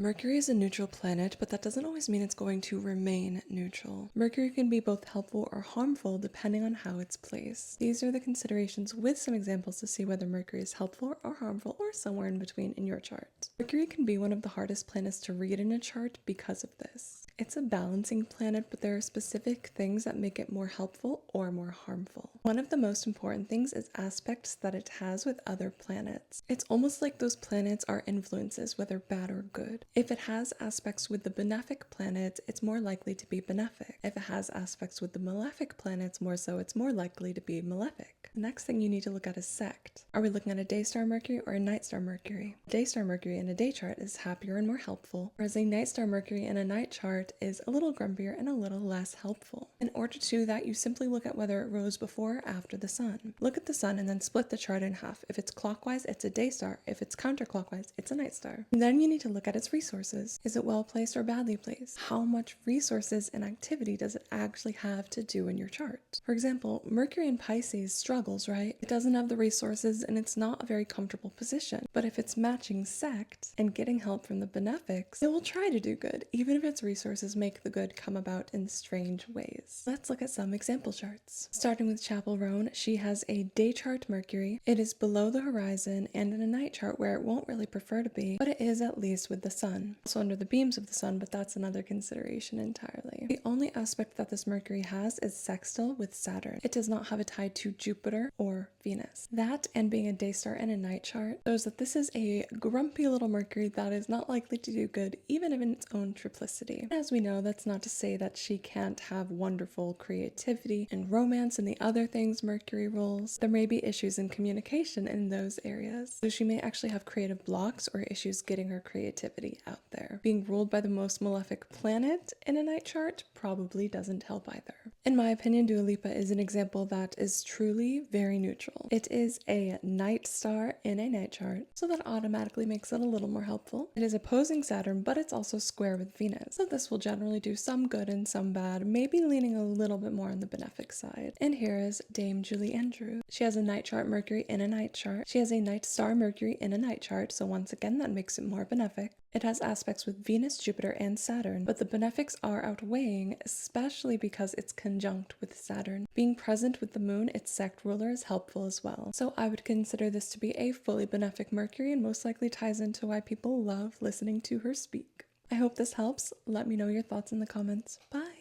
Mercury is a neutral planet, but that doesn't always mean it's going to remain neutral. Mercury can be both helpful or harmful depending on how it's placed. These are the considerations with some examples to see whether Mercury is helpful or harmful or somewhere in between in your chart. Mercury can be one of the hardest planets to read in a chart because of this. It's a balancing planet, but there are specific things that make it more helpful or more harmful. One of the most important things is aspects that it has with other planets. It's almost like those planets are influences, whether bad or good. If it has aspects with the benefic planets, it's more likely to be benefic. If it has aspects with the malefic planets more so, it's more likely to be malefic. The next thing you need to look at is sect. Are we looking at a day star Mercury or a night star Mercury? A day star Mercury in a day chart is happier and more helpful, whereas a night star Mercury in a night chart is a little grumpier and a little less helpful. In order to do that, you simply look at whether it rose before or after the sun. Look at the sun and then split the chart in half. If it's clockwise, it's a day star. If it's counterclockwise, it's a night star. And then you need to look at its resources. Is it well placed or badly placed? How much resources and activity does it actually have to do in your chart? For example, Mercury in Pisces struggles, right? It doesn't have the resources and it's not a very comfortable position. But if it's matching sect and getting help from the benefics, it will try to do good, even if its resources make the good come about in strange ways. Let's look at some example charts. Starting with Chapel Roan, she has a day chart Mercury. It is below the horizon and in a night chart where it won't really prefer to be, but it is at least with the sun. Also under the beams of the sun, but that's another consideration entirely. The only aspect that this Mercury has is sextile with Saturn. It does not have a tie to Jupiter or Venus. That and being a day star and a night chart shows that this is a grumpy little Mercury that is not likely to do good even in its own triplicity. As we know, that's not to say that she can't have wonderful creativity and romance and the other things Mercury rules. There may be issues in communication in those areas. So she may actually have creative blocks or issues getting her creativity out there. Being ruled by the most malefic planet in a night chart probably doesn't help either. In my opinion, Dua Lipa is an example that is truly very neutral. It is a night star in a night chart, so that automatically makes it a little more helpful. It is opposing Saturn, but it's also square with Venus, so this will generally do some good and some bad, maybe leaning a little bit more on the benefic side. And here is Dame Julie Andrews. She has a night chart Mercury in a night chart. She has a night star Mercury in a night chart, so once again that makes it more benefic. It has aspects with Venus, Jupiter, and Saturn, but the benefics are outweighing, especially because it's conjunct with Saturn. Being present with the moon, its sect ruler, is helpful as well. So I would consider this to be a fully benefic Mercury and most likely ties into why people love listening to her speak. I hope this helps. Let me know your thoughts in the comments. Bye!